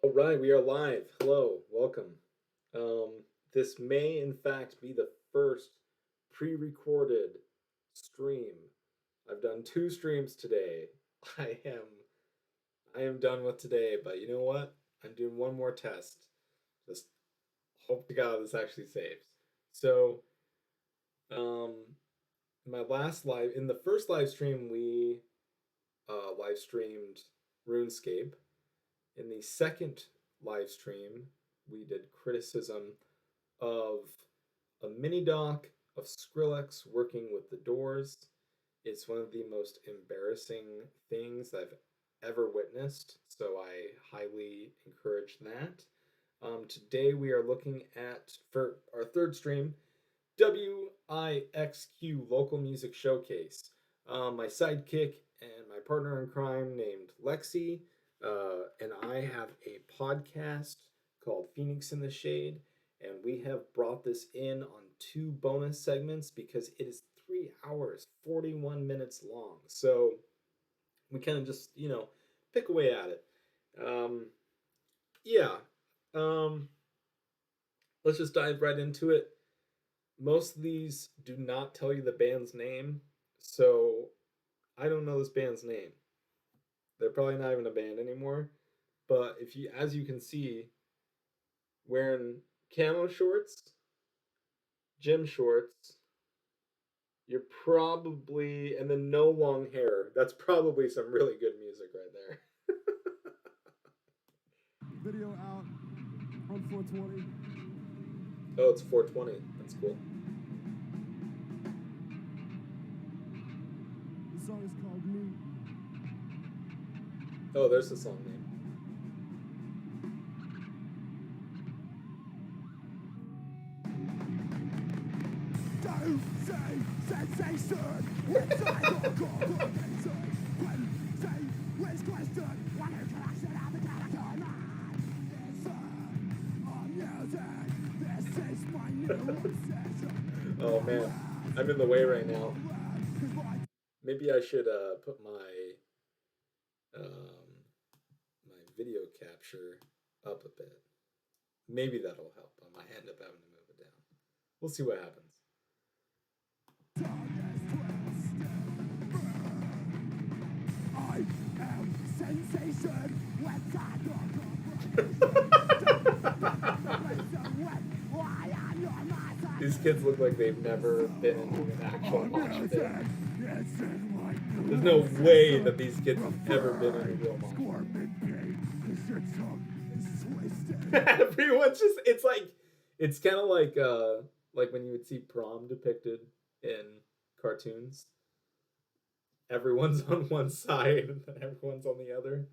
All right, we are live. Hello, welcome. This may, in fact, be the first pre-recorded stream. I've done two streams today. I am, I am done with today. But you know what? I'm doing one more test. Just hope to God this actually saves. So, um, in the first live stream, we live streamed RuneScape. In the second live stream, we did criticism of a mini doc of Skrillex working with the Doors. It's one of the most embarrassing things I've ever witnessed, so I highly encourage that. Today we are looking at, for our third stream, WIXQ Local Music Showcase. My sidekick and my partner in crime named Lexi, and I have a podcast called Phoenix in the Shade, and we have brought this in on two bonus segments because it is 3 hours, 41 minutes long. So we kind of just, pick away at it. Um, yeah. Um, let's just dive right into it. Most of these do not tell you the band's name, so I don't know this band's name. They're probably not even a band anymore. But if you, as you can see, wearing camo shorts, gym shorts, you're probably, and then no long hair. That's probably some really good music right there. Video out on 420. Oh, it's 420. That's cool. The song is called Me. Oh, there's the song name. Don't say sensation inside your coordination. When say with question, one interaction of the character man. It's music. This is my new obsession. Oh man, I'm in the way right now. Maybe I should put my video capture up a bit. Maybe that'll help. I might end up having to move it down. We'll see what happens. I am sensation These kids look like they've never been into an actual mosh pit. There's no way that these kids have ever been in a real mosh pit. Everyone's just, it's kind of like when you would see prom depicted in cartoons. Everyone's on one side and then everyone's on the other.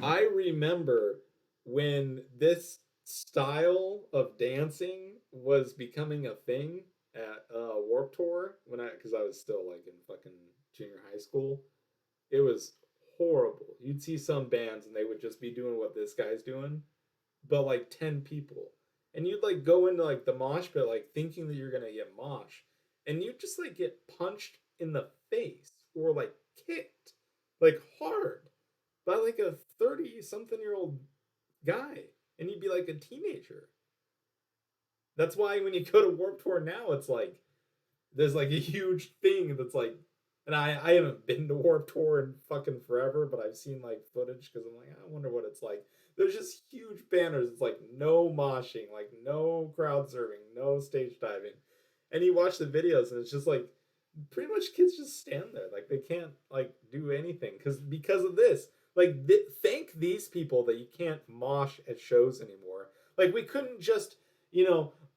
I remember when this style of dancing was becoming a thing at Warped Tour because I was still like in fucking junior high school. It was horrible. You'd see some bands and they would just be doing what this guy's doing, but like 10 people. And you'd like go into like the mosh pit like thinking that you're gonna get mosh, and you'd just like get punched in the face or like kicked like hard by like a 30-something-year-old guy, and you'd be like a teenager. That's why when you go to Warped Tour now, it's like there's like a huge thing that's like, and I haven't been to Warped Tour in fucking forever, but I've seen like footage because I'm like, I wonder what it's like. There's just huge banners. It's like no moshing, like no crowd serving, no stage diving. And you watch the videos and it's just like pretty much kids just stand there. Like they can't like do anything because of this. Like thank these people that you can't mosh at shows anymore. Like we couldn't just,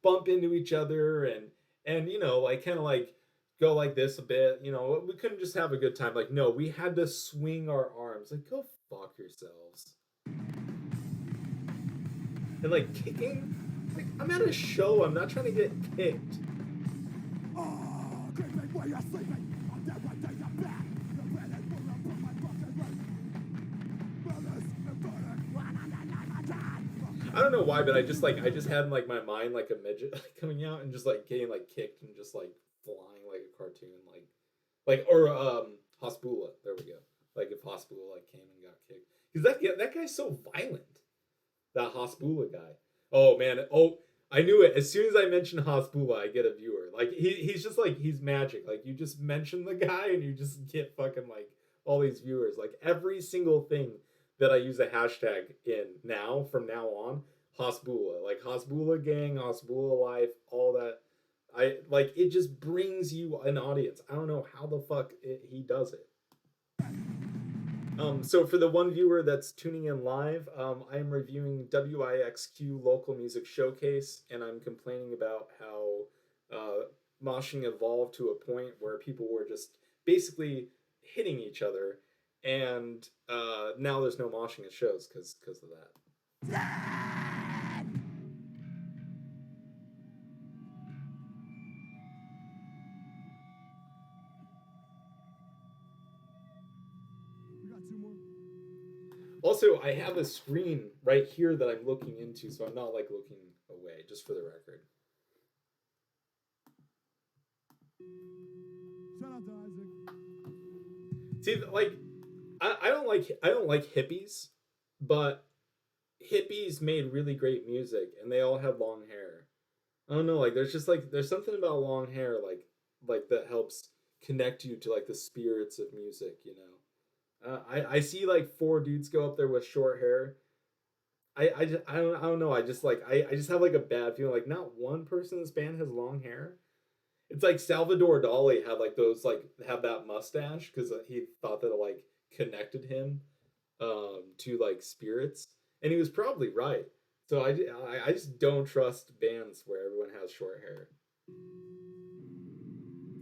bump into each other and like kind of like go like this a bit. We couldn't just have a good time. Like no, we had to swing our arms. Like go fuck yourselves. And like kicking, like I'm at a show. I'm not trying to get kicked. Oh, creeping while you're sleeping. I'm dead one day you're back. You're ready for a put my fucking right. I don't know why, but I just had in like my mind like a midget like coming out and just like getting like kicked and just like flying like a cartoon, like or Hospula. There we go. Like if Hospula like came and got kicked, because that guy's so violent. That Hospula guy. Oh man. Oh, I knew it. As soon as I mentioned Hospula, I get a viewer. Like he's just like he's magic. Like you just mention the guy and you just get fucking like all these viewers. Like every single thing that I use a hashtag in now from now on, Hospula. Like Hospula gang, Hospula life, all that. I like it just brings you an audience. I don't know how the fuck he does it. So for the one viewer that's tuning in live, I am reviewing WIXQ Local Music Showcase, and I'm complaining about how moshing evolved to a point where people were just basically hitting each other, and now there's no moshing at shows because of that. We got two more. Also, I have a screen right here that I'm looking into, so I'm not like looking away, just for the record. Shout out to Isaac. See, like, I don't like hippies, but hippies made really great music, and they all had long hair. I don't know, like there's something about long hair, like that helps connect you to like the spirits of music, you know. I see like four dudes go up there with short hair. I don't know. I just have like a bad feeling. Like not one person in this band has long hair. It's like Salvador Dali had like those like have that mustache because he thought that it like connected him to like spirits, and he was probably right. So I just don't trust bands where everyone has short hair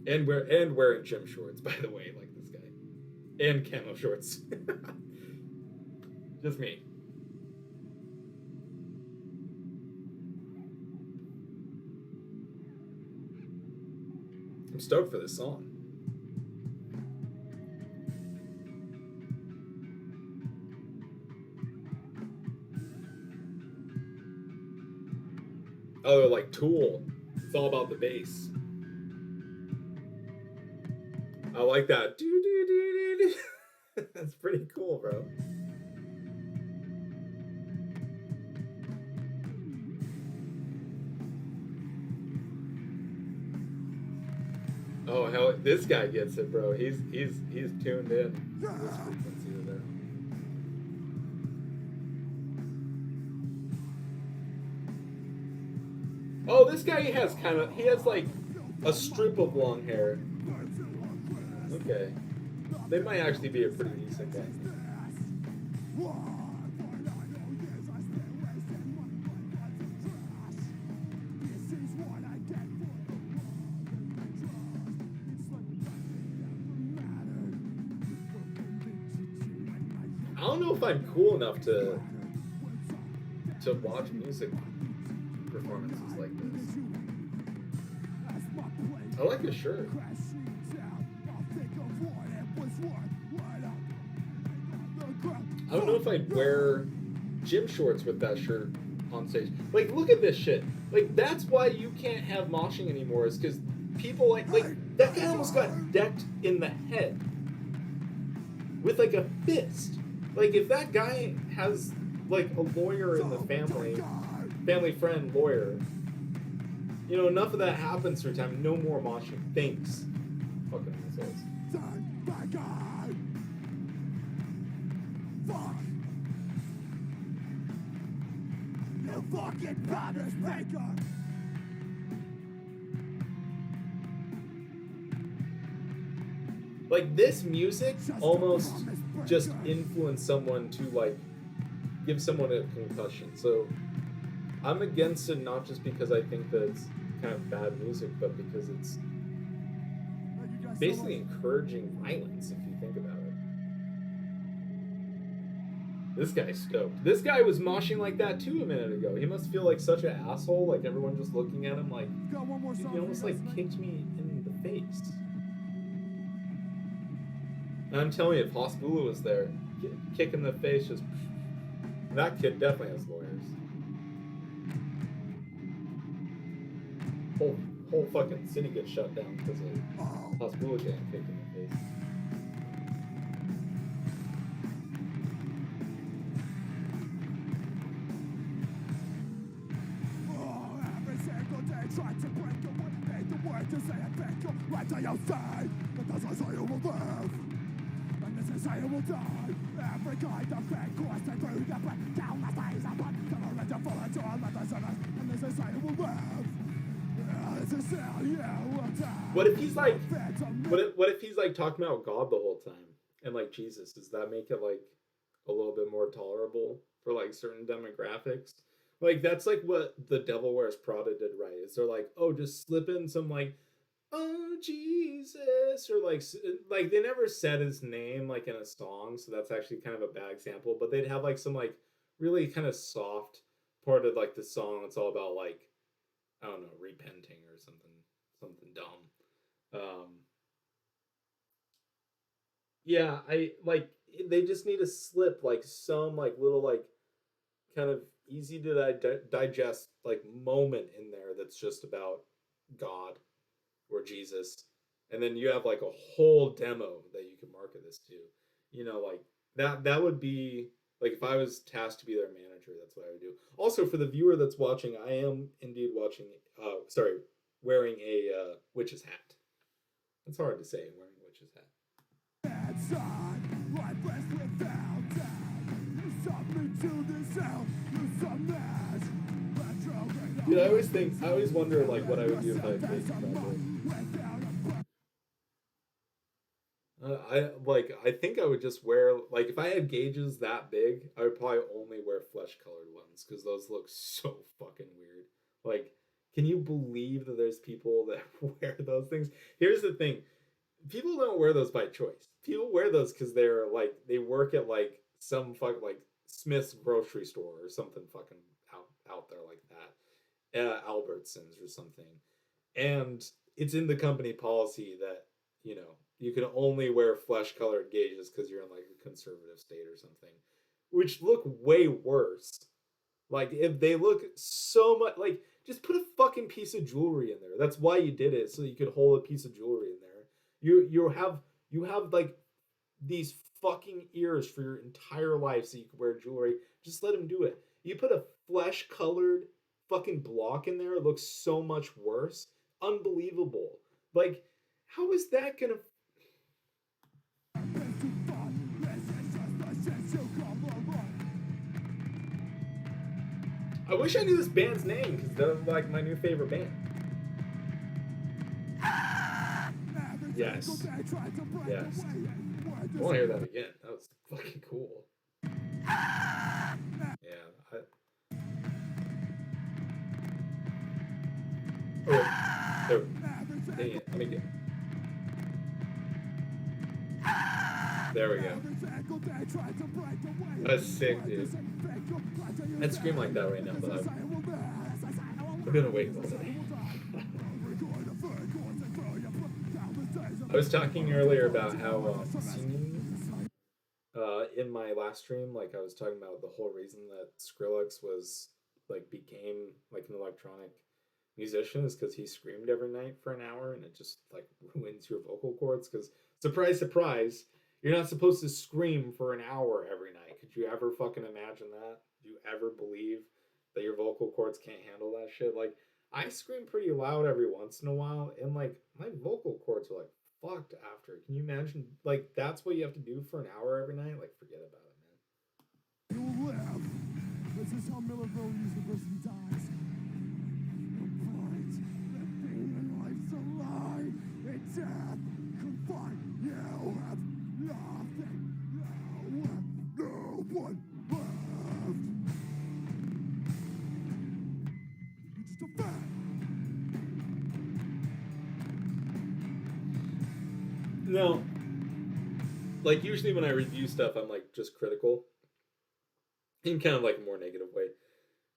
and wearing gym shorts. By the way, like this guy and camo shorts. Just me. I'm stoked for this song. Oh, they're like Tool. It's all about the bass. I like that. That's pretty cool, bro. Oh hell, this guy gets it, bro. He's tuned in. This frequency there. Oh, this guy he has like a strip of long hair. Okay. They might actually be a pretty decent band. I don't know if I'm cool enough to watch music performances like this. I like his shirt. I don't know if I'd wear gym shorts with that shirt on stage. Like, look at this shit. Like, that's why you can't have moshing anymore, is because people like that guy almost got decked in the head with like a fist. Like, if that guy has like a lawyer in the family friend lawyer, you know, enough of that happens through time. No more moshing. Thanks. Fucking assholes. Fuck! You fucking promise maker! Like, this music almost just influenced someone to like give someone a concussion. So I'm against it, not just because I think that it's kind of bad music, but because it's basically encouraging violence if you think about it. This guy's stoked. This guy was moshing like that too a minute ago. He must feel like such an asshole, like everyone just looking at him like he almost like kicked me in the face. And I'm telling you, if Hospula was there, kick in the face, just that kid definitely has lawyers. whole fucking city gets shut down because of Oh, hospital getting kicked in the face. every single day trying to break you. What made the word to say and thank you. What do you say? Because I say you will live. And this is how you will die. Every kind of thing coursing through the brain. Countless days upon the religion full of joy. Let the sinners. And this is how you will live. This is how you will die. What if he's like, what if he's like talking about God the whole time and like Jesus? Does that make it like a little bit more tolerable for like certain demographics? Like that's like what the Devil Wears Prada did, right? Is they're like, oh, just slip in some like, oh Jesus, or like they never said his name like in a song, so that's actually kind of a bad example. But they'd have like some like really kind of soft part of like the song. It's all about like, I don't know, repenting or something dumb. Yeah, I like they just need to slip like some like little like kind of easy to digest like moment in there that's just about God or Jesus, and then you have like a whole demo that you can market this to. You know, like that would be like if I was tasked to be their manager, that's what I would do. Also, for the viewer that's watching, I am indeed watching. Sorry, wearing a witch's hat. It's hard to say wearing a witch's hat. Dude, I always wonder like what I would do if I faced trouble. I think I would just wear like if I had gauges that big, I would probably only wear flesh colored ones because those look so fucking weird. Like, can you believe that there's people that wear those things? Here's the thing: people don't wear those by choice. People wear those because they're like they work at like some fuck like Smith's grocery store or something fucking out there like that, Albertsons or something, and it's in the company policy that you know you can only wear flesh colored gauges because you're in like a conservative state or something, which look way worse. Like if they look so much like just put a fucking piece of jewelry in there. That's why you did it, so you could hold a piece of jewelry in there. You have like these fucking ears for your entire life so you can wear jewelry. Just let him do it. You put a flesh colored fucking block in there, it looks so much worse. Unbelievable. Like, how is that gonna. I wish I knew this band's name because they're like my new favorite band. Yes. Yes. I want to hear that again. That was fucking cool. Yeah. Oh, dang it. Let me get. There we go. That's sick, dude. I'd scream like that right now, but we're gonna wait all day. I was talking earlier about how singing in my last stream, like I was talking about the whole reason that Skrillex was like became like an electronic musician is because he screamed every night for an hour and it just like ruins your vocal cords because surprise surprise you're not supposed to scream for an hour every night. Could you ever fucking imagine that? Do you ever believe that your vocal cords can't handle that shit? Like I scream pretty loud every once in a while and like my vocal cords are like fucked after. Can you imagine like that's what you have to do for an hour every night? Like forget about it, man. You live. This is how Millerville University dies. The point that being in life's a lie. In death, confined, you have nothing. You have no one left. You're just a fact. No, like usually when I review stuff, I'm like just critical in kind of like a more negative way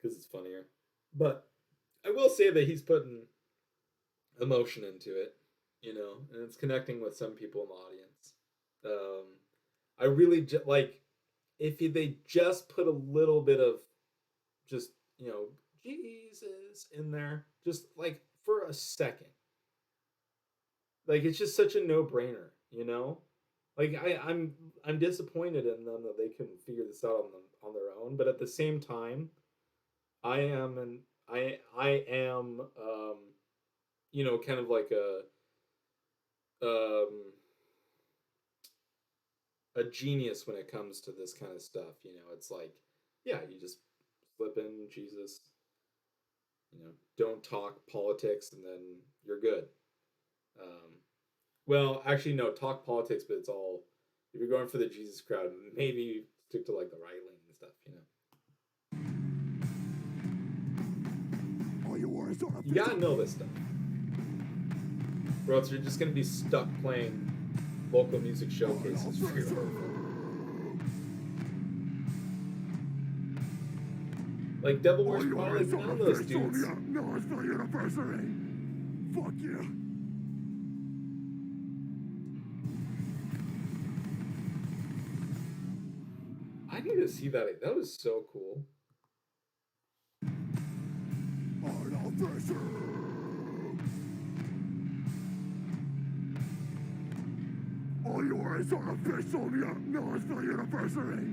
because it's funnier. But I will say that he's putting emotion into it, you know, and it's connecting with some people in the audience. I really like if they just put a little bit of just you know Jesus in there, just like for a second. Like it's just such a no-brainer, you know? Like I'm disappointed in them that they couldn't figure this out on their own, but at the same time, I am an I am kind of like um a genius when it comes to this kind of stuff, you know. It's like yeah, you just slip in Jesus, don't talk politics and then you're good. Um well, actually no, talk politics, but it's all if you're going for the Jesus crowd, maybe stick to like the right lane and stuff, you know. All you want is on a You gotta know this stuff. Or else you're just gonna be stuck playing local music showcases for your whole life. Like Devil Wears Prada, like none of those dudes. Miller's University. Fuck you. I need to see that. That was so cool. All yours unofficial Millersville University.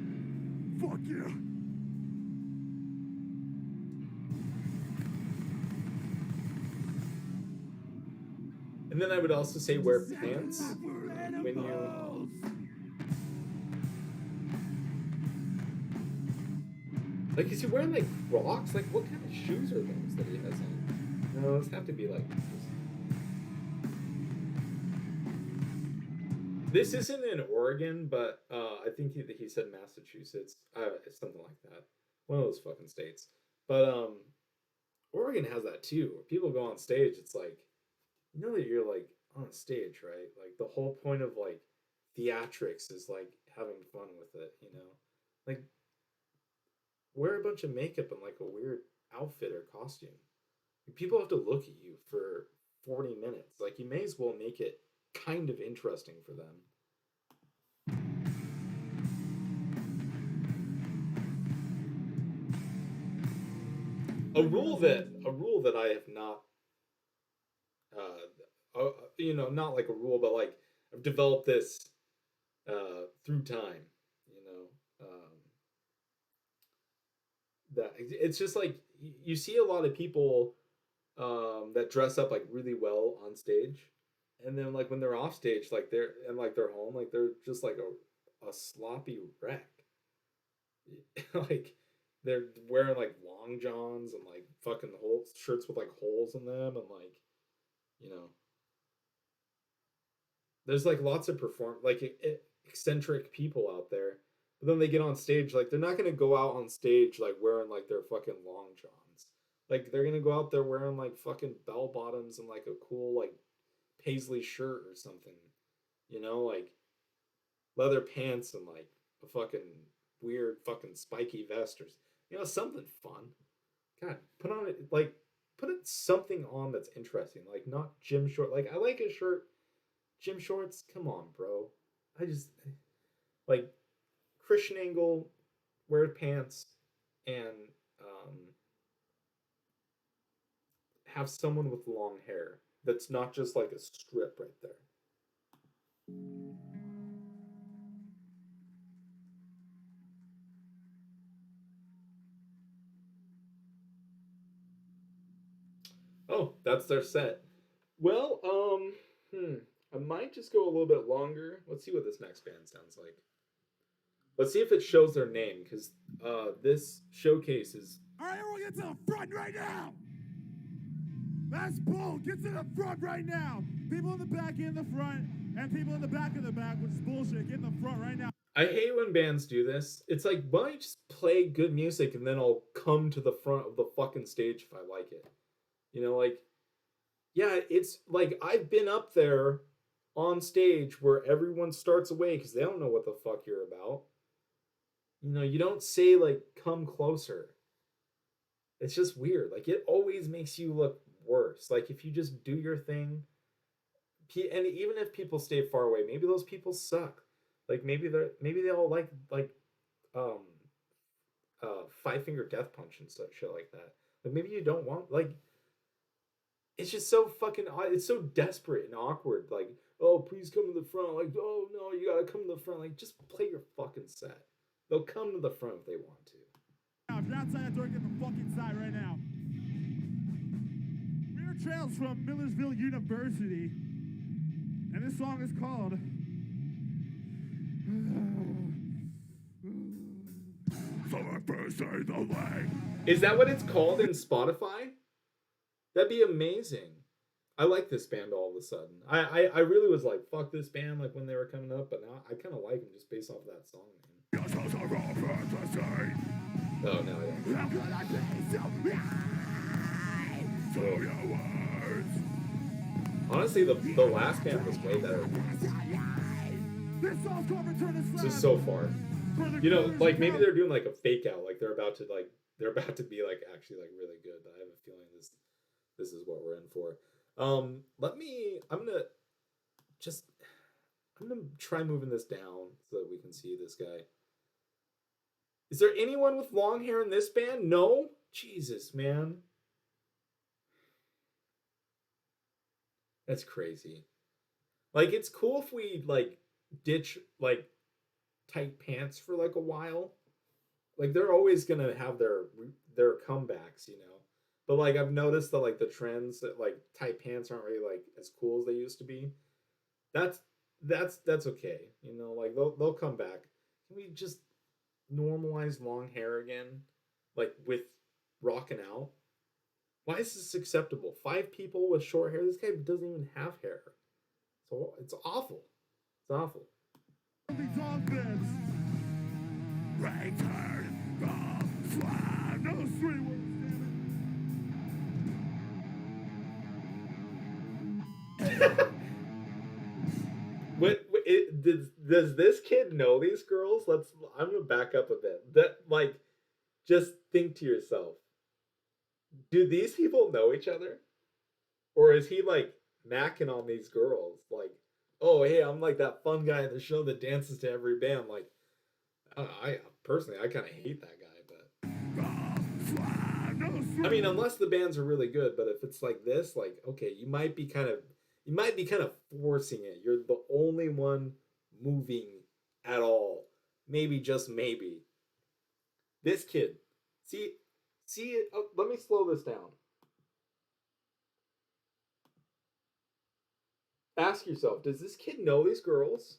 Fuck you. And then I would also say wear pants when you. Like, is he wearing like Crocs? Like, what kind of shoes are those that he has on? No, those have to be like. This isn't in Oregon, but I think he said Massachusetts. It's something like that. One of those fucking states. But Oregon has that too. Where people go on stage, it's like, you know that you're like on a stage, right? Like the whole point of like theatrics is like having fun with it, you know? Like wear a bunch of makeup and like a weird outfit or costume. People have to look at you for 40 minutes. Like you may as well make it kind of interesting for them. A rule that I have not not like a rule, but like I've developed this through time, you know. That it's just like you see a lot of people that dress up like really well on stage, and then like when they're off stage, like they're home, like they're just like a sloppy wreck. Like they're wearing like long johns and like fucking holes shirts with like holes in them, and like you know there's like lots of eccentric people out there, but then they get on stage, like they're not gonna go out on stage like wearing like their fucking long johns. Like they're gonna go out there wearing like fucking bell bottoms and like a cool like paisley shirt or something, like leather pants and like a fucking weird fucking spiky vest or something fun. God, put it something on that's interesting, like not gym short. Like I like a shirt, gym shorts. Come on, bro. I just like Christian Angle, wear pants, and have someone with long hair that's not just like a strip right there. Oh, that's their set. Well, I might just go a little bit longer. Let's see what this next band sounds like. Let's see if it shows their name, because this showcase is. All right, everyone get to the front right now. That's bull. Get to the front right now. People in the back, get in the front. And people in the back of the back, which is bullshit, get in the front right now. I hate when bands do this. It's like, why don't you just play good music and then I'll come to the front of the fucking stage if I like it? Like, yeah, it's like I've been up there on stage where everyone starts away because they don't know what the fuck you're about. You don't say, like, come closer. It's just weird. Like, it always makes you look worse. Like, if you just do your thing, and even if people stay far away, maybe those people suck. Like, maybe they all like um Five Finger Death Punch and such shit like that. Like maybe you don't want, like, it's just so fucking it's so desperate and awkward. Like, oh, please come to the front. Like, oh no, you gotta come to the front. Like, just play your fucking set. They'll come to the front if they want to. Now, if you're outside that door, get the fuck inside right now. We're Trails from Millersville University, and this song is called Is that what it's called in Spotify? That'd be amazing. I like this band all of a sudden. I really was like, fuck this band, like when they were coming up, but now I kind of like them just based off of that song, man. Oh, no, yeah. Honestly, the last band was way better. Just so far. You know, like maybe they're doing like a fake out, like they're about to be like actually like really good, but I have a feeling this is what we're in for. I'm gonna try moving this down so that we can see this guy. Is there anyone with long hair in this band? No? Jesus, man. That's crazy. Like, it's cool if we like ditch like tight pants for like a while. Like, they're always gonna have their comebacks, you know. But like I've noticed that like the trends that like tight pants aren't really like as cool as they used to be. That's okay. You know, like they'll come back. Can we just normalize long hair again? Like with rocking out? Why is this acceptable? 5 people with short hair? This guy doesn't even have hair. So it's awful. It's awful. Does this kid know these girls? I'm gonna back up a bit. That like, just think to yourself. Do these people know each other, or is he like macking on these girls? Like, oh hey, I'm like that fun guy in the show that dances to every band. Like, I personally I kind of hate that guy, but I mean, unless the bands are really good. But if it's like this, like, okay, you might be kind of forcing it. You're the only one moving at all. Maybe, just maybe. This kid, see it. Oh, let me slow this down. Ask yourself, does this kid know these girls?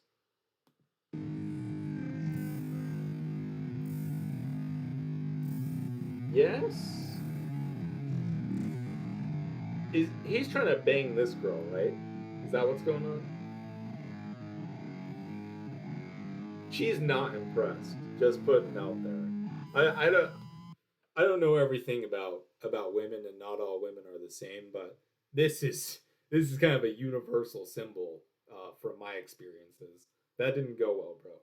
Yes. He's trying to bang this girl, right? Is that what's going on? She's not impressed. Just putting it out there. I don't know everything about women, and not all women are the same, but this is kind of a universal symbol from my experiences. That didn't go well, bro.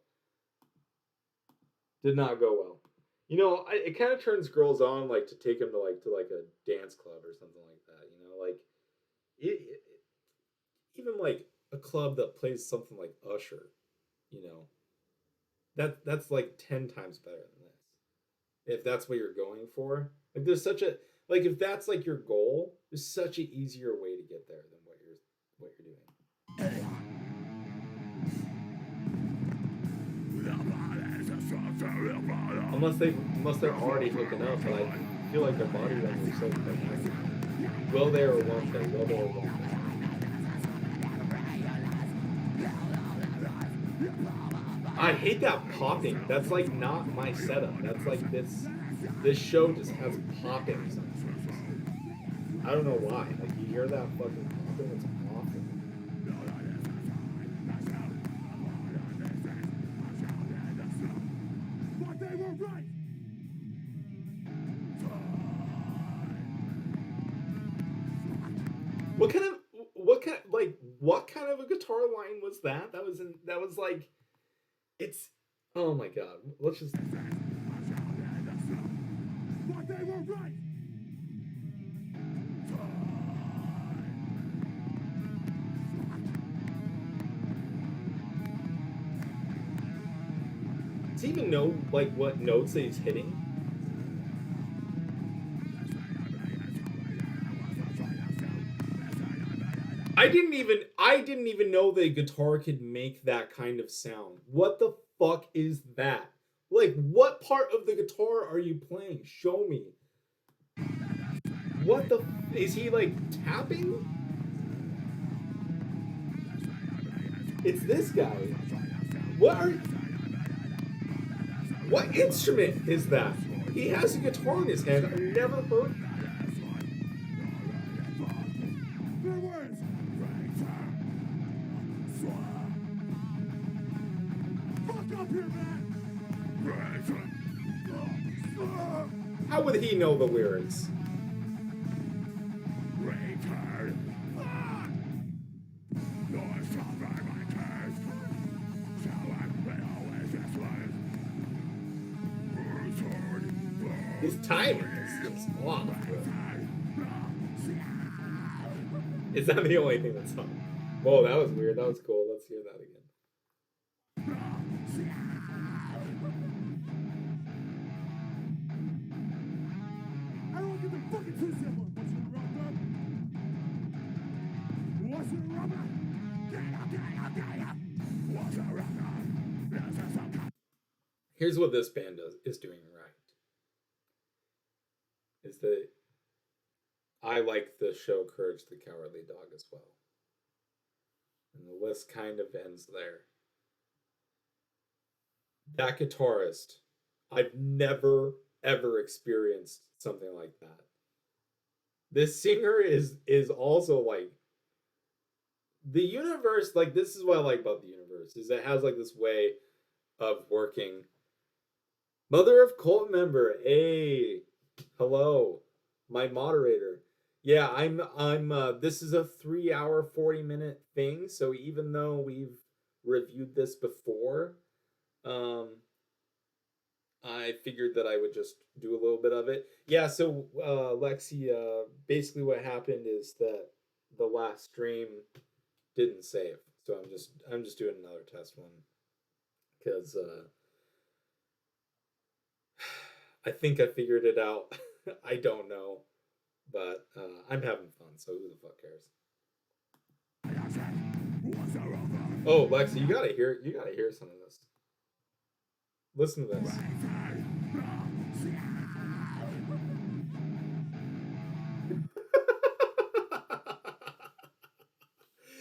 Did not go well. You know, it kind of turns girls on, like to take them to like a dance club or something like that. You know, like even like a club that plays something like Usher. You know, that's like 10 times better than this. If that's what you're going for, like there's such a like if that's like your goal, there's such an easier way to get there than what you're doing. Unless they're already hooking up, but I feel like their body language is so different. Will they or won't they? Will they or won't they? I hate that popping. That's like not my setup. That's like this show just has popping sometimes. I don't know why. Like you hear that fucking popping, it's awful. But they were right. What kind of a guitar line was that? That was like it's oh my god. Let's just But they were right. does he even know like what notes that he's hitting? I didn't even know that a guitar could make that kind of sound. What the fuck is that? Like, what part of the guitar are you playing? Show me. What the is he like tapping? It's this guy. What are what instrument is that? He has a guitar in his hand. I've never heard. How would he know the lyrics? His timing is just off, bro. Is that the only thing that's on? Whoa, that was weird. That was cool. Let's hear that again. I don't give a fucking two syllable. What's your rubber? What's your rubber? Here's what this band is doing right. Is that I like the show Courage the Cowardly Dog as well. And the list kind of ends there. That guitarist, I've never ever experienced something like that. This singer is also like the universe, like this is what I like about the universe, is it has like this way of working. Mother of Cult member, hey, hello, my moderator. Yeah, I'm this is a 3 hour 40 minute thing, so even though we've reviewed this before, I figured that I would just do a little bit of it. Yeah, so Lexi, basically what happened is that the last stream didn't save. So I'm just doing another test one cuz I think I figured it out. I don't know, but I'm having fun, so who the fuck cares? Oh, Lexi, you gotta hear some of this. Listen to this.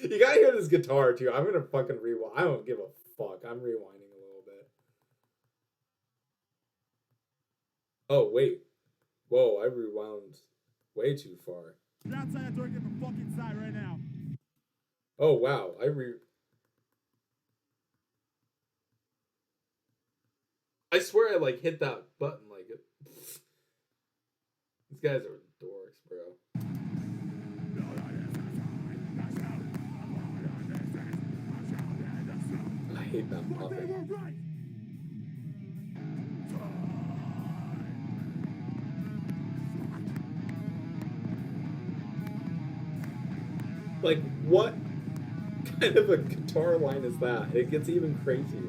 You gotta hear this guitar too. I'm gonna fucking rewind. I don't give a fuck. I'm rewinding a little bit. Oh wait, whoa! I rewound way too far. Get outside that door and get the fuck inside right now. Oh wow, I swear I like hit that button like it. These guys are dorks, bro. I hate that puppet. Like, what kind of a guitar line is that? It gets even crazier.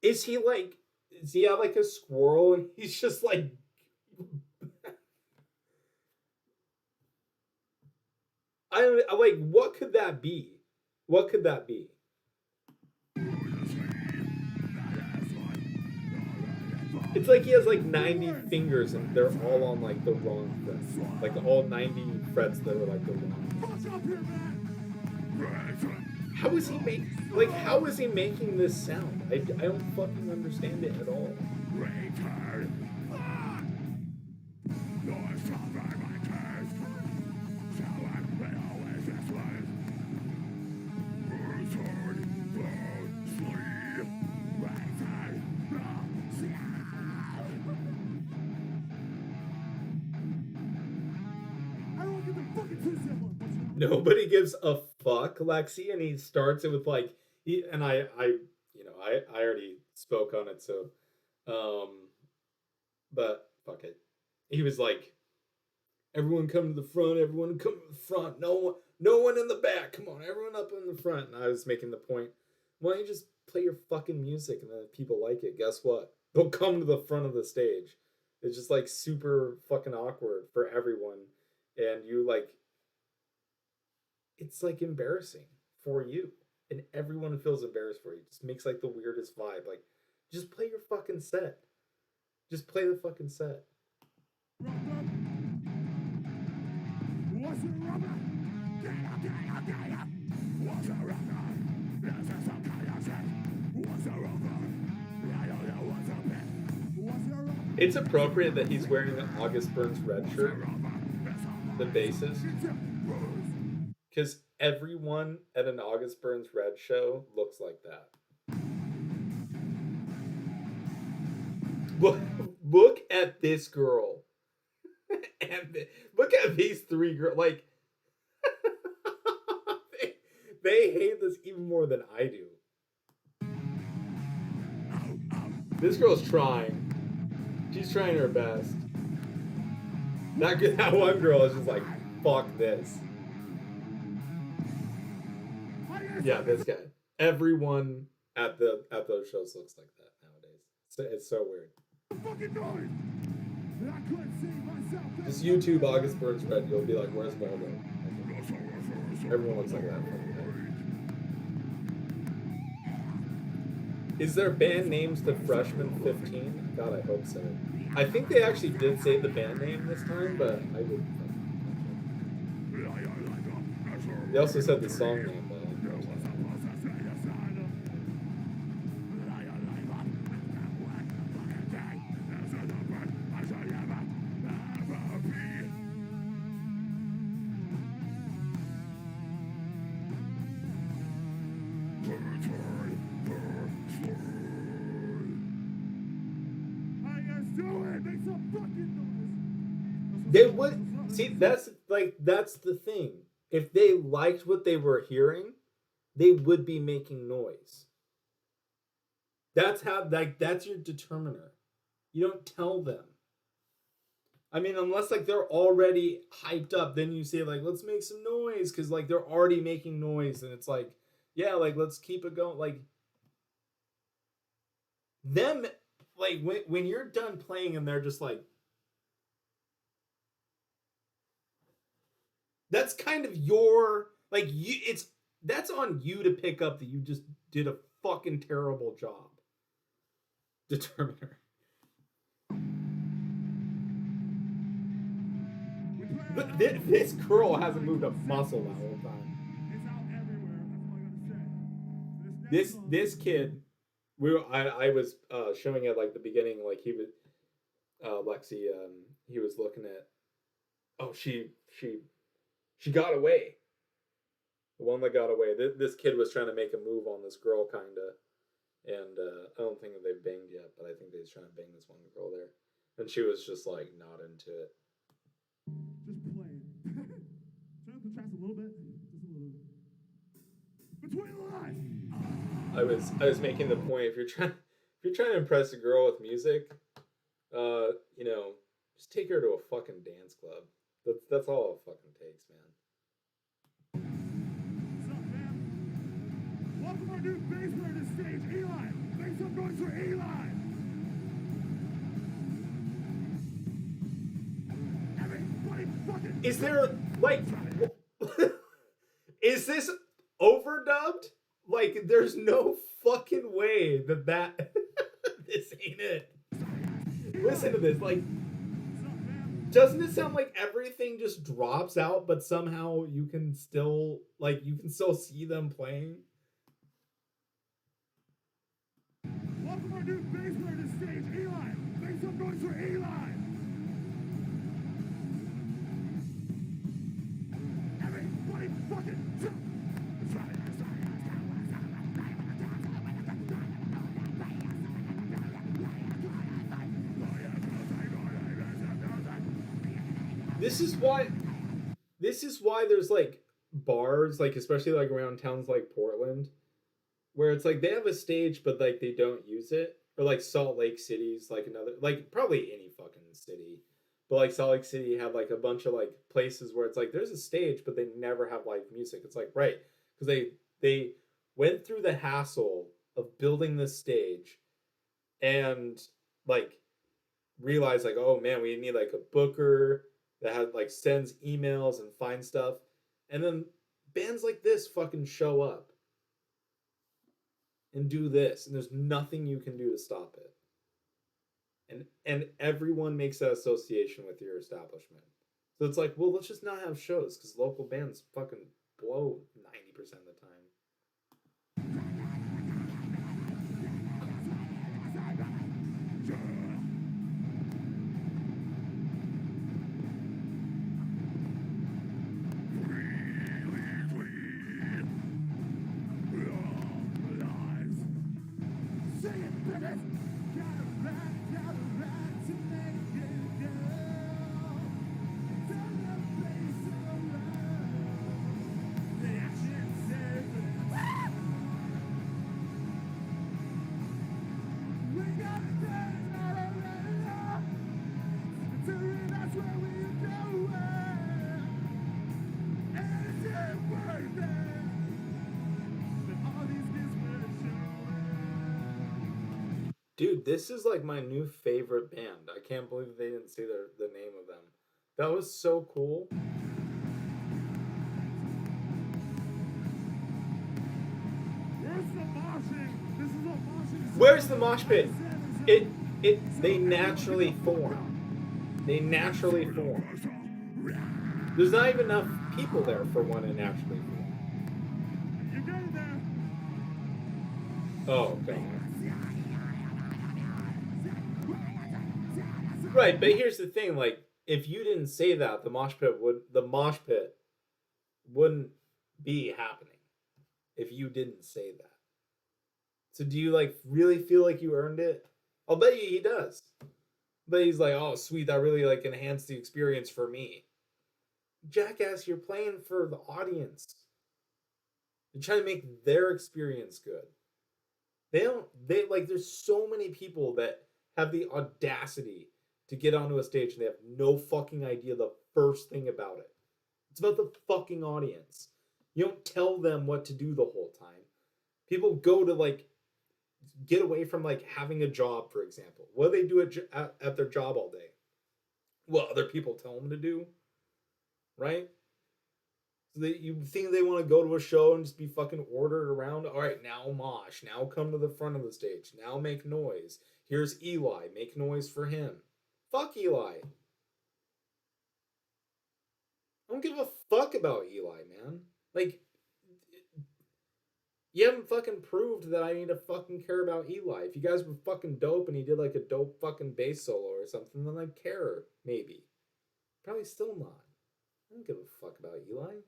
Is he like, does he have like a squirrel and he's just like I like, what could that be? What could that be? It's like he has like 90 fingers and they're all on like the wrong frets. Like all 90 frets that are like the wrong. How is he how is he making this sound? I don't fucking understand it at all. Nobody gives a fuck, Lexi, and he starts it with like I already spoke on it, so but fuck it. He was like, everyone come to the front, everyone come to the front, no one in the back, come on, everyone up in the front. And I was making the point, why don't you just play your fucking music, and then if people like it, guess what? They'll come to the front of the stage. It's just like super fucking awkward for everyone. And you like, it's like embarrassing for you. And everyone feels embarrassed for you. It just makes like the weirdest vibe. Like, just play your fucking set. Just play the fucking set. It's appropriate that he's wearing an August Burns Red shirt, the bassist, because everyone at an August Burns Red show looks like that. Look at this girl, and look at these three girls. Like, they hate this even more than I do. This girl's trying. She's trying her best. That one girl is just like, fuck this. Yeah, this guy. Everyone at those shows looks like that nowadays. It's so weird. Just YouTube August Burns Red. You'll be like, where's Waldo? Everyone looks like that. Is their band names the Freshman 15? God, I hope so. I think they actually did say the band name this time, but I didn't. They also said the song name, though. They would see, that's the thing. If they liked what they were hearing, they would be making noise. That's how, like, that's your determiner. You don't tell them. I mean, unless like they're already hyped up, then you say like, let's make some noise, because like they're already making noise, and it's like, yeah, like let's keep it going. Like them, like when you're done playing and they're just like, that's kind of your, like, you, that's on you to pick up that you just did a fucking terrible job. Determiner. This girl hasn't moved a muscle that whole time. This kid, I was showing at like the beginning, like he was Lexi, he was looking at, oh, she got away. The one that got away. This kid was trying to make a move on this girl, kinda, and I don't think that they've banged yet, but I think they're trying to bang this one girl there, and she was just like not into it. Just play it. Turn up the tracks a little bit. Just a little bit. Between the lines. I was making the point, if you're trying to impress a girl with music, you know, just take her to a fucking dance club. That's all it fucking takes, man. What's up, fam? Welcome our new bass player to the stage, Eli. Make some noise for Eli. Everybody fucking. Is there like, is this overdubbed? Like, there's no fucking way that this ain't it. Listen to this, like, doesn't it sound like everything just drops out, but somehow you can still see them playing? Welcome our new bass player to the stage, Eli. Make some noise for Eli. Everybody fucking. This is why there's like bars, like especially like around towns like Portland, where it's like they have a stage but like they don't use it, or like Salt Lake City's like another, like probably any fucking city, But like Salt Lake City had like a bunch of like places where it's like there's a stage, but they never have live music. It's like right because they went through the hassle of building this stage and like realized like oh man we need like a booker that had like sends emails and finds stuff, and then bands like this fucking show up and do this, and there's nothing you can do to stop it. And everyone makes that association with your establishment. So it's like, well, let's just not have shows because local bands fucking blow 90% of the time. Dude, this is like my new favorite band. I can't believe they didn't say the name of them. That was so cool. Where's the mosh pit? They naturally form. They naturally form. There's not even enough people there for one to naturally form. Oh, okay. Right, but here's the thing: like, if you didn't say that, the mosh pit wouldn't be happening if you didn't say that. So do you like really feel like you earned it? I'll bet you he does. But he's like, oh sweet, that really like enhanced the experience for me. Jackass, you're playing for the audience. You're trying to make their experience good. They like there's so many people that have the audacity to get onto a stage and they have no fucking idea the first thing about it. It's about the fucking audience. You don't tell them what to do the whole time. People go to like get away from like having a job, for example. What do they do at their job all day? What other people tell them to do, right? So you think they want to go to a show and just be fucking ordered around? All right, now mosh. Now come to the front of the stage. Now make noise. Here's Eli. Make noise for him. Fuck Eli. I don't give a fuck about Eli, man. Like, you haven't fucking proved that I need to fucking care about Eli. If you guys were fucking dope and he did like a dope fucking bass solo or something, then I'd care, maybe. Probably still not. I don't give a fuck about Eli.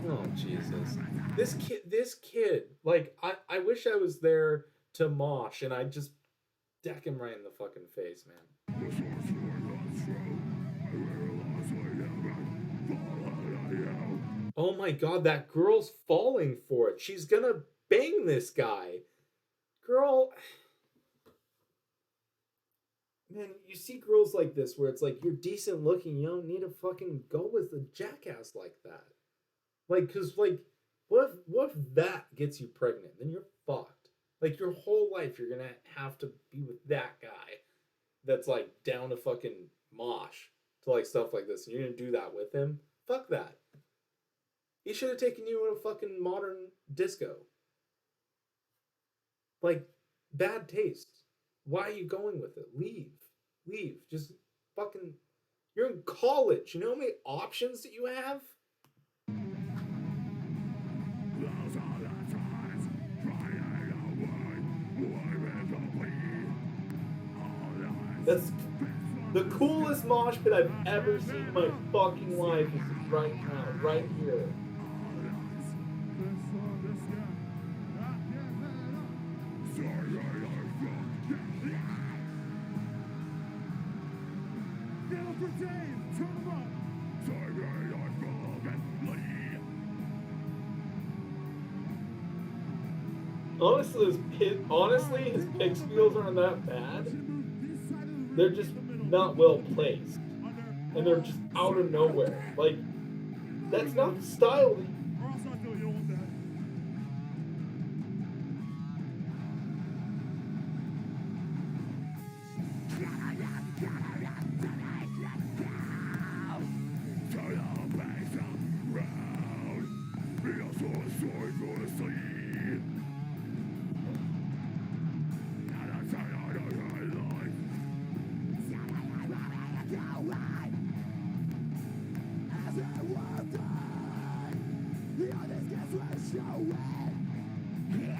Oh, Jesus. This kid, like, I wish I was there to mosh and I'd just deck him right in the fucking face, man. Oh my god, that girl's falling for it. She's gonna bang this guy. Girl. Man, you see girls like this where it's like, you're decent looking, you don't need to fucking go with a jackass like that. Like, cause like, what if that gets you pregnant? Then you're fucked. Like, your whole life you're gonna have to be with that guy that's like down to fucking mosh to like stuff like this, and you're gonna do that with him? Fuck that. He should have taken you in a fucking modern disco. Like, bad taste. Why are you going with it? Leave. Just fucking. You're in college. You know how many options that you have? That's the coolest mosh pit I've ever seen in my fucking life. Is right now, right here. Honestly, his pick wheels aren't that bad. they're just not well placed, and they're just out of nowhere. Like that's not the style.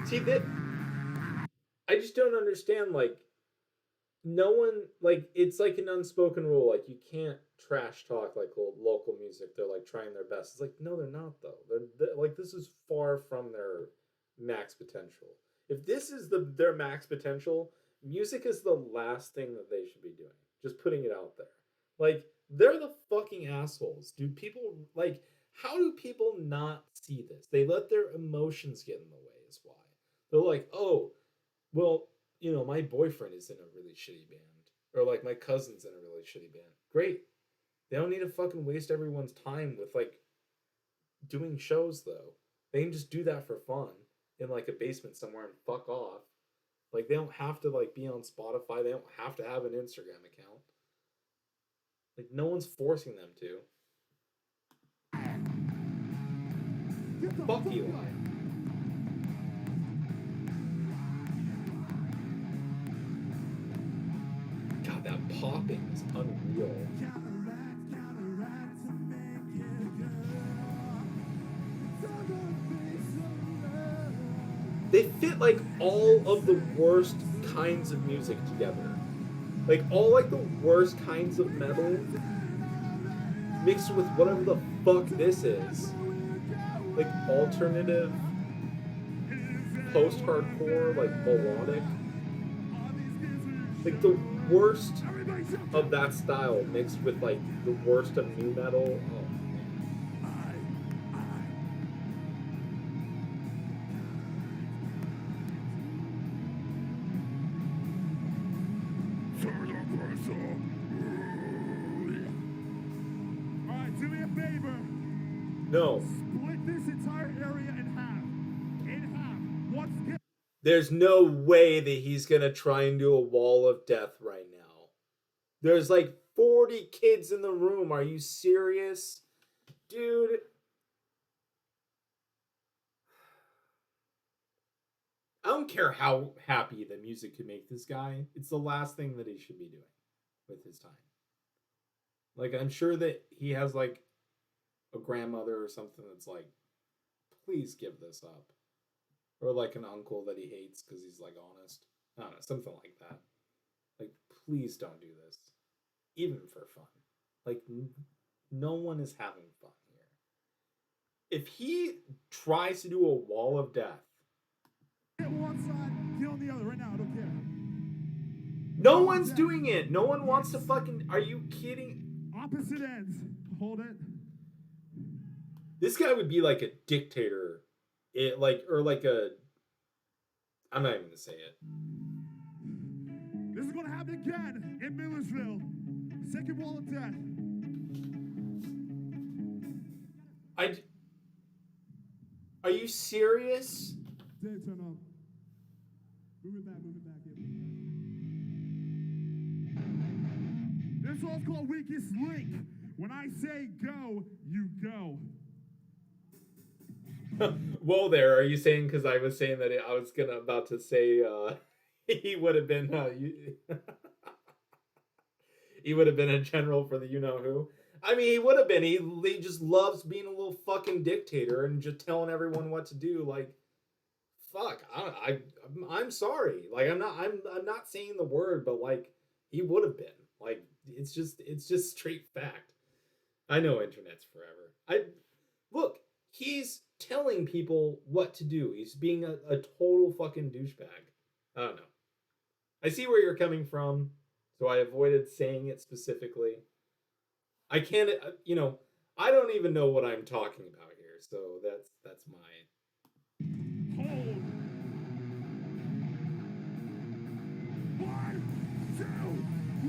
See that I just don't understand. Like no one like it's like an unspoken rule. Like you can't trash talk like local music. They're like trying their best. It's like no, they're not though. They're like this is far from their max potential. If this is their max potential, music is the last thing that they should be doing. Just putting it out there. Like they're the fucking assholes. Do people like how do people not see this? They let their emotions get in the way is why. They're like, "Oh, well, my boyfriend is in a really shitty band." Or like my cousin's in a really shitty band. Great. They don't need to fucking waste everyone's time with like doing shows though. They can just do that for fun in like a basement somewhere and fuck off. Like they don't have to like be on Spotify. They don't have to have an Instagram account. Like no one's forcing them to. Fuck Eli. God, that popping is unreal. They fit like all of the worst kinds of music together. Like all like the worst kinds of metal mixed with whatever the fuck this is. Like alternative post-hardcore, like melodic. Like the worst of that style mixed with like the worst of new metal. Oh. Alright, do me a favor. No. Split this entire area in half. In half. What's There's no way that he's gonna try and do a wall of death right now. There's like 40 kids in the room. Are you serious? Dude. I don't care how happy the music could make this guy. It's the last thing that he should be doing with his time. Like, I'm sure that he has like a grandmother or something that's like, please give this up. Or like an uncle that he hates because he's like honest. I don't know, something like that. Like, please don't do this. Even for fun. Like, no one is having fun here. If he tries to do a wall of death, get one side, get on the other right now, I don't care. no one's doing it. No one wants to fucking. Are you kidding? Opposite ends. Hold it. This guy would be like a dictator. Or like a. I'm not even gonna say it. This is gonna happen again in Millersville. Second wall of death. Are you serious? Dave, turn up. Move it back, move it back. This one's called Weakest Link. When I say go, you go. Whoa there, are you saying because I was saying that I was about to say he would have been he would have been a general for the you know who? I mean, he would have been. He just loves being a little fucking dictator and just telling everyone what to do. Like, fuck. I'm sorry. Like, I'm not saying the word, but like, he would have been. Like, it's just straight fact. I know internet's forever. Look. He's telling people what to do. He's being a total fucking douchebag. I don't know. I see where you're coming from, so I avoided saying it specifically. I can't, I don't even know what I'm talking about here, so that's my. Hold. 1, 2,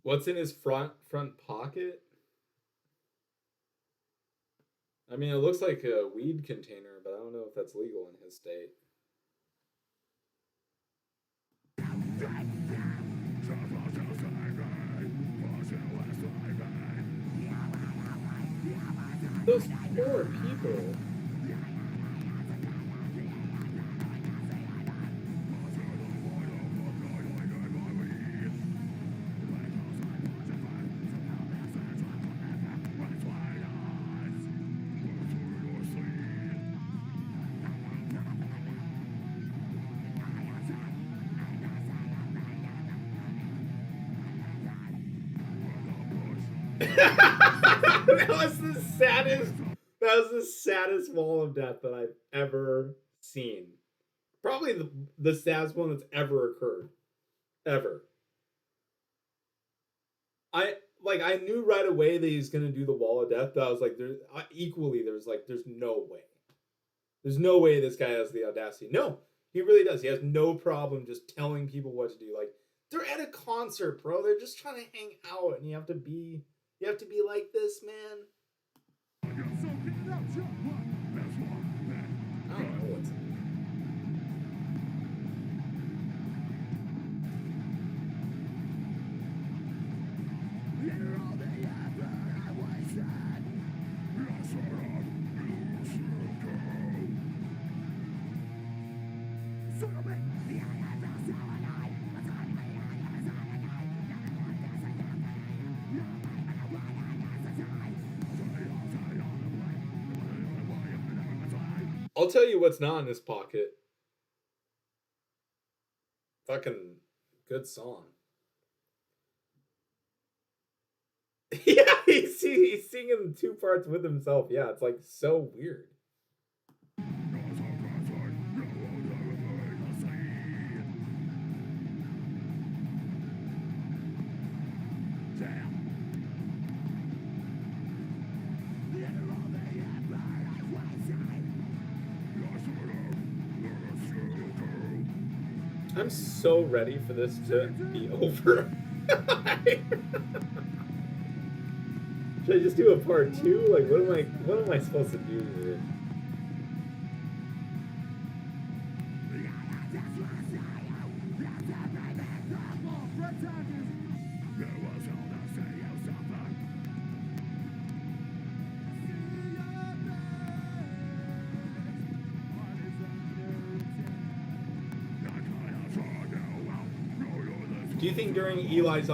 What's in his front pocket? I mean, it looks like a weed container, but I don't know if that's legal in his state. Those poor people. That was the saddest. That was the saddest wall of death that I've ever seen. Probably the saddest one that's ever occurred, ever. I knew right away that he's gonna do the wall of death. But I was like, there's no way. There's no way this guy has the audacity. No, he really does. He has no problem just telling people what to do. Like, they're at a concert, bro. They're just trying to hang out, and you have to be like this, man. I don't know what's. I'll tell you what's not in his pocket. Fucking good song. Yeah, he's singing two parts with himself. Yeah, it's like so weird. I'm so ready for this to be over. Should I just do a part 2? Like, what am I supposed to do here? Do you think during Eli's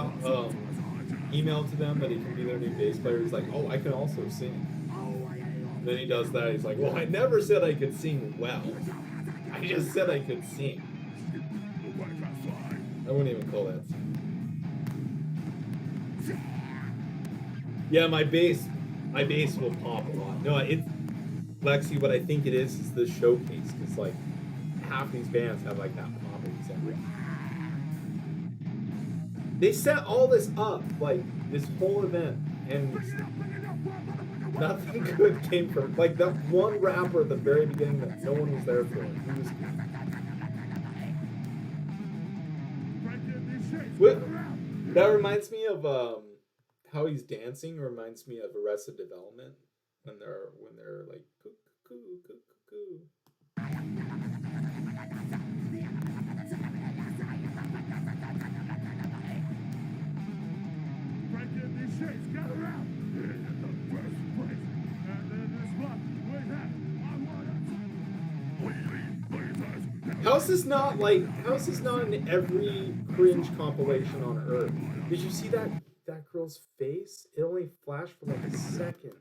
email to them that he can be their new bass player, he's like, oh, I can also sing? And then he does that. He's like, well, I never said I could sing well. I just said I could sing. I wouldn't even call that singing. Yeah, my bass will pop a lot. No, it's Lexi. What I think it is the showcase, because like half these bands have like that popping sound. They set all this up, like this whole event, and nothing good came from. Like that one rapper at the very beginning that no one was there for. He was. What? That reminds me of how he's dancing. Reminds me of Arrested Development when they're like cuckoo cuckoo cuckoo. How's this not in every cringe compilation on Earth? Did you see that girl's face? It only flashed for like a second.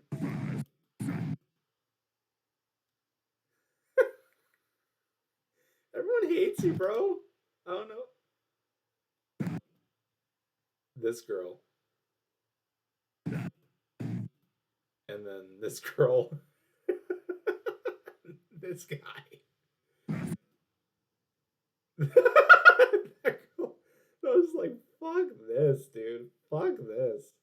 Everyone hates you, bro. I don't know. This girl. And then this girl. This guy. That girl. I was like, fuck this, dude. Fuck this.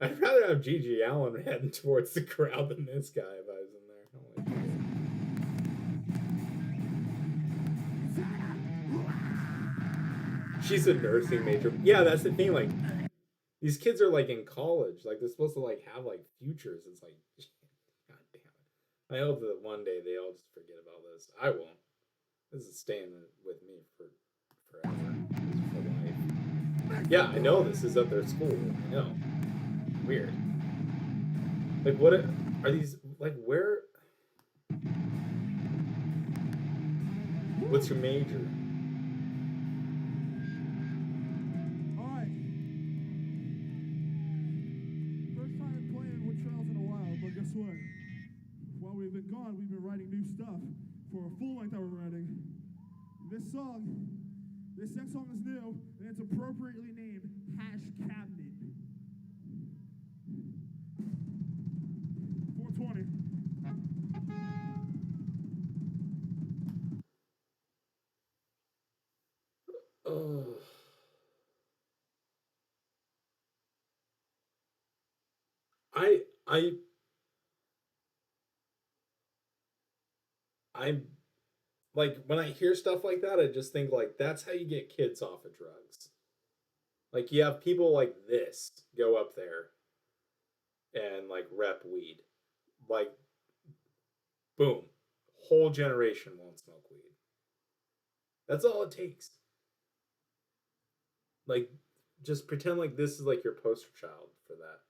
I'd rather have Gigi Allen heading towards the crowd than this guy if I was in there. She's a nursing major. Yeah, that's the thing. Like, these kids are like in college. Like, they're supposed to like have like futures. It's like, god damn it. I hope that one day they all just forget about this. I won't. This is staying with me for forever. For life. Yeah, I know this is at their school. I know. Weird. Like, what are these? Like, where? What's your major? Alright. First time playing with Trails in a while, but guess what? While we've been gone, we've been writing new stuff for a full length that we're writing. This next song is new, and it's appropriately named Hash Cabinet. 420. Oh. I I'm like, when I hear stuff like that, I just think like that's how you get kids off of drugs. Like, you have people like this go up there and like rep weed. Like, boom, whole generation won't smoke weed. That's all it takes. Like, just pretend like this is like your poster child for that.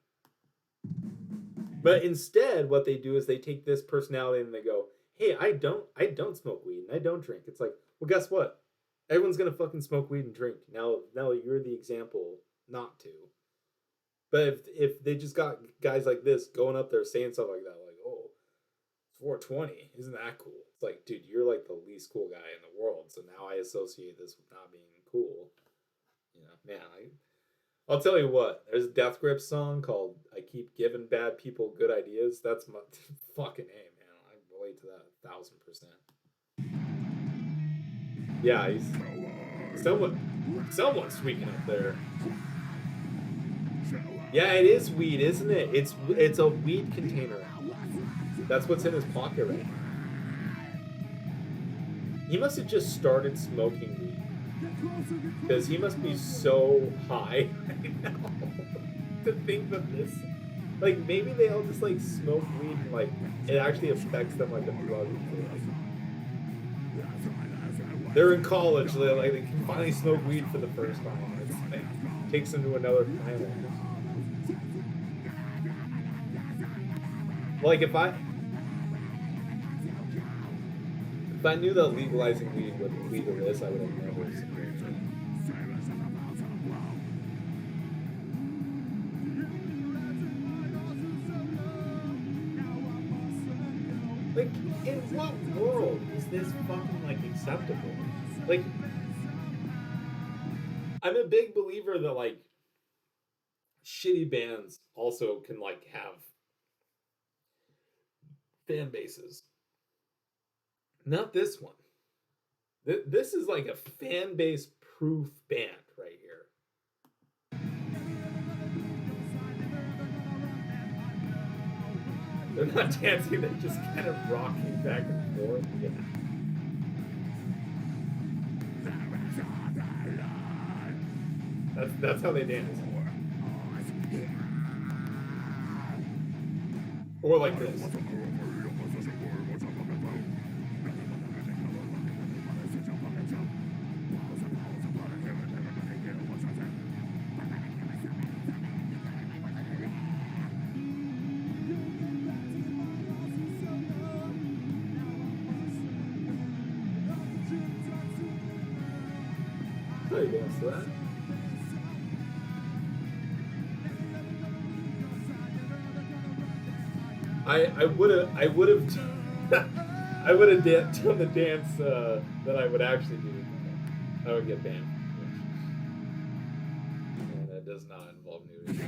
But instead, what they do is they take this personality and they go, "Hey, I don't smoke weed and I don't drink." It's like, well, guess what? Everyone's gonna fucking smoke weed and drink. Now you're the example not to. But if they just got guys like this going up there saying stuff like that, like, "Oh, 420, isn't that cool?" It's like, dude, you're like the least cool guy in the world. So now I associate this with not being cool. You know, man, I'll tell you what. There's a Death Grip song called "I Keep Giving Bad People Good Ideas." That's my fucking A, man. I relate to that 1,000%. Yeah, he's someone's tweaking up there. Yeah, it is weed, isn't it? It's a weed container. That's what's in his pocket right now. He must have just started smoking weed. Because he must be so high right now to think that this, like, maybe they all just like smoke weed and like it actually affects them like a drug. They're in college, they can finally smoke weed for the first time. It's like takes them to another planet. Like, if I knew that legalizing weed would lead to this, I would have never smoked. Like, in what world is this fucking like acceptable? Like, I'm a big believer that like shitty bands also can like have fan bases. Not this one. This is like a fan base proof band right here. They're not dancing, they're just kind of rocking back and forth. Yeah. That's how they dance. Or like this. How you dance to that? I would have I would have done the dance that I would actually do. I would get banned. And that does not involve nudity.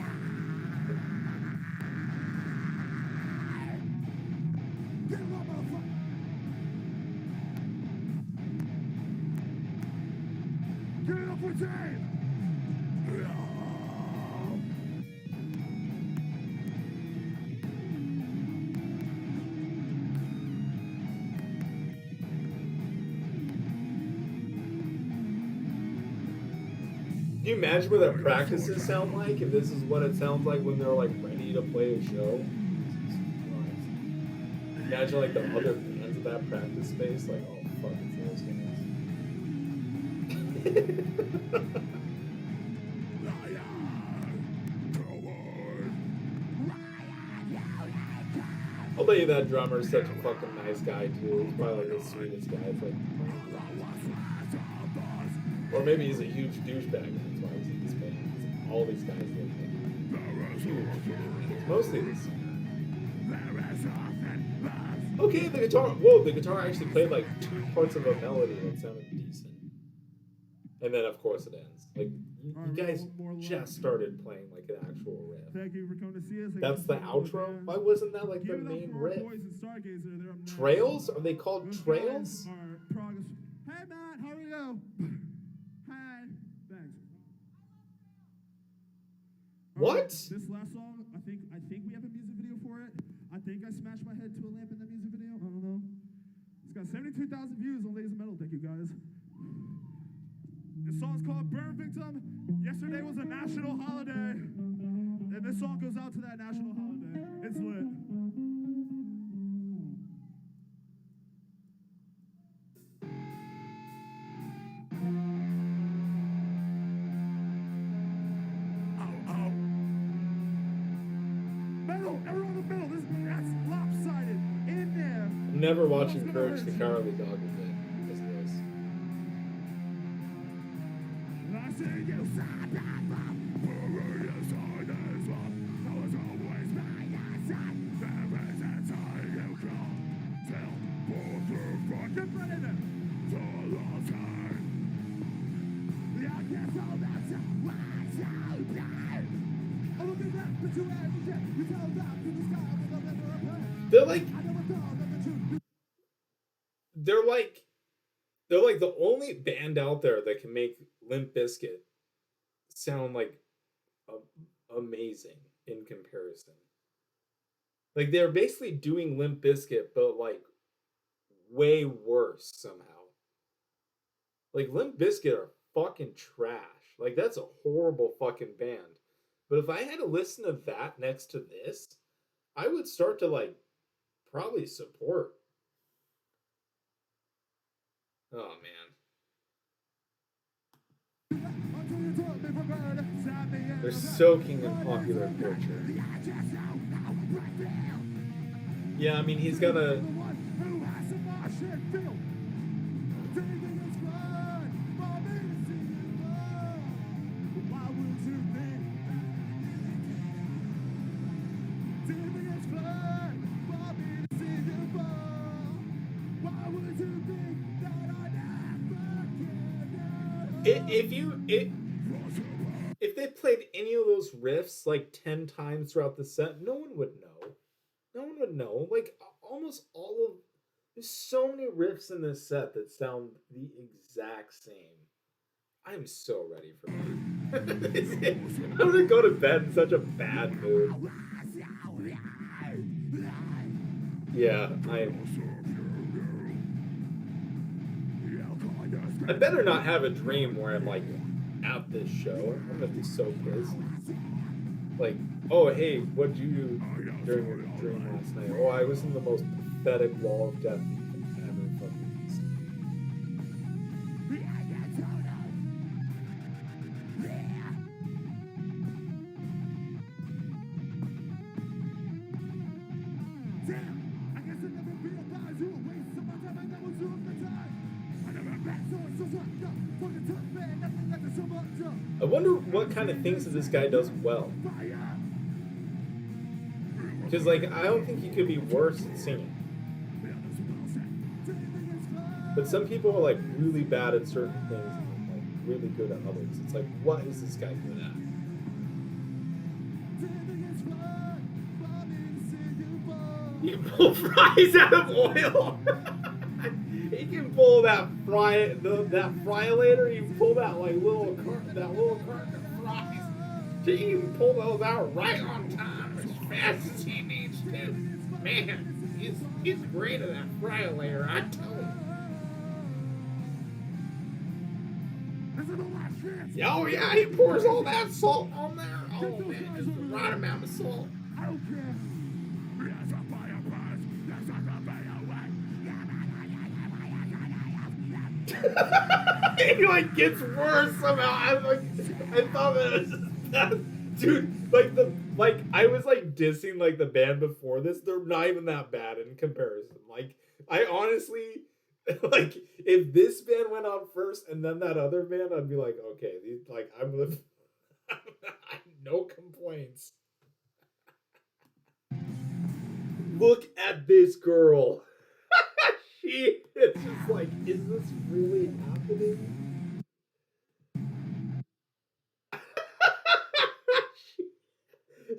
Get it up for Dave! Can you imagine what their practices sound like if this is what it sounds like when they're like ready to play a show? Imagine like the other bands of that practice space, like, oh fuck, it's those guys. I'll bet you that drummer is such a fucking nice guy too. He's probably like the sweetest guy. It's like, or maybe he's a huge douchebag and that's why he's in this band. Because all these guys look like huge. It's mostly the singer. Okay, the guitar. Whoa, the guitar actually played like 2 parts of a melody that sounded decent. And then of course it ends. Like you guys just started playing like an actual riff. Thank you for coming to see us. That's the outro? Why wasn't that like the main riff? Trails? Are they called trails? Hey Matt, how are you? Hi. Thanks. What? This last song, I think we have a music video for it. I think I smashed my head to a lamp in that music video. I don't know. It's got 72,000 views on Ladies Metal. Thank you guys. This song's called Burn Victim. Yesterday was a national holiday. And this song goes out to that national holiday. It's lit. Oh. Metal! Everyone in the middle! That's lopsided! In there! I'm never watching Courage the Cowardly Dog again. Because of this. I see you side by side. I was always by your side. There is a time you come. Till pull through fucking predator. To the time. I guess all that's why so blind. Oh, look at that. But you had to get. You tell that to the sky with a letter of prayer. They're like, I never thought that the truth. they're like the only band out there that can make Limp Bizkit sound like amazing in comparison. Like they're basically doing Limp Bizkit, but like way worse somehow. Like Limp Bizkit are fucking trash. Like that's a horrible fucking band. But if I had to listen to that next to this, I would start to like probably support. Oh man. They're soaking in popular culture. Yeah, I mean he's gonna. If they played any of those riffs like 10 times throughout the set, no one would know. No one would know. Like almost all of there's so many riffs in this set that sound the exact same. I'm so ready for that. I'm gonna go to bed in such a bad mood. Yeah, I better not have a dream where I'm like at this show. I'm gonna be so pissed. Like, oh hey, what'd you do during your dream last night? Oh, I was in the most pathetic wall of death you can ever fucking see. I wonder what kind of things that this guy does well. Because, like, I don't think he could be worse at singing. But some people are, like, really bad at certain things and, like, really good at others. It's like, what is this guy good at? He can pull fries out of oil! He can pull that fryolator. He can pull that like little carton of fries. He can pull those out right on time as fast as he needs to. Man, he's great at that fryolator. I tell him. This is the last chance. Oh yeah, he pours all that salt on there. Oh man, just the right amount of salt. I don't care. Yes, a fire burns. Yes, I can be He like gets worse somehow. I thought that it was just bad. Dude, I was like dissing like the band before this. They're not even that bad in comparison. Like I honestly like if this band went on first and then that other band, I'd be like, okay, these like I'm with no complaints. Look at this girl. She is just like, is this really happening?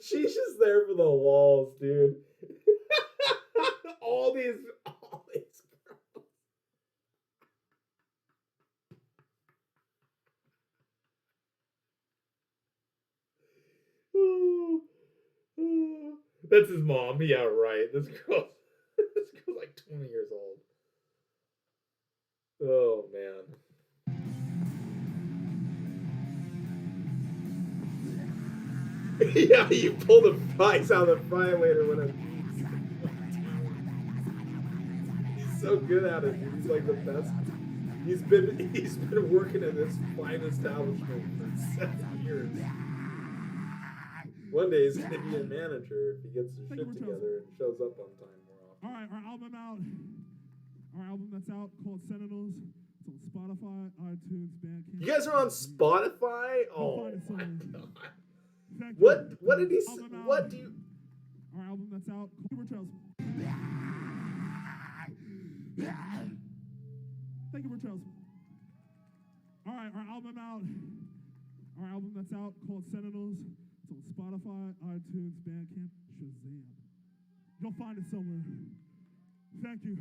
She's just there for the walls, dude. all these girls. Oh, oh. That's his mom. Yeah, right. This girl's like 20 years old. Oh man. Yeah, you pull the price out of the fire later when it he's so good at it, dude. He's like the best. He's been working in this fine establishment for 7 years. One day he's gonna be a manager if he gets his shit together and shows up on time more often. Alright, our album out. Our album that's out called Sentinels. It's on Spotify, iTunes, Bandcamp. You guys are on Spotify? Oh my god. Thank What you. what did he say? What do you Our album that's out called Trails. Thank you for Trails. Alright, our album out. Our album that's out called Sentinels. It's on Spotify, iTunes, Bandcamp, Shazam. You'll find it somewhere. Thank you.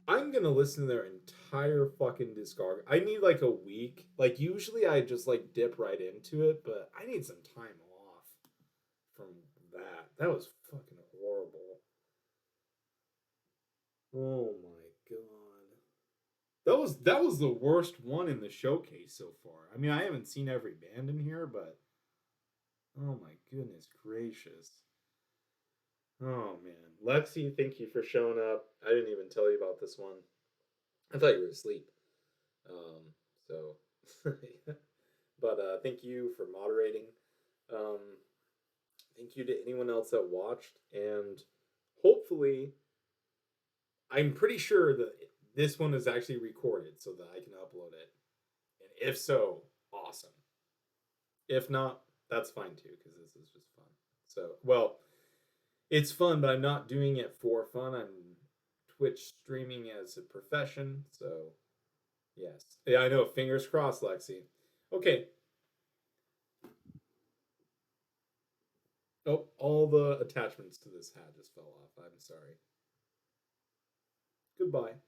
I'm gonna listen to their entire fucking discography. I need like a week. Like usually I just like dip right into it, but I need some time off from that. That was fucking horrible. Oh my god. That was the worst one in the showcase so far. I mean, I haven't seen every band in here, but oh my goodness gracious. Oh man. Lexi, thank you for showing up. I didn't even tell you about this one. I thought you were asleep. So but thank you for moderating. Um thank you to anyone else that watched, and hopefully I'm pretty sure that this one is actually recorded so that I can upload it. And if so, awesome. If not, that's fine too, because this is just fun. So, well, it's fun, but I'm not doing it for fun. I'm Twitch streaming as a profession. So, yes. Yeah, I know. Fingers crossed, Lexi. Okay. Oh, all the attachments to this hat just fell off. I'm sorry. Goodbye.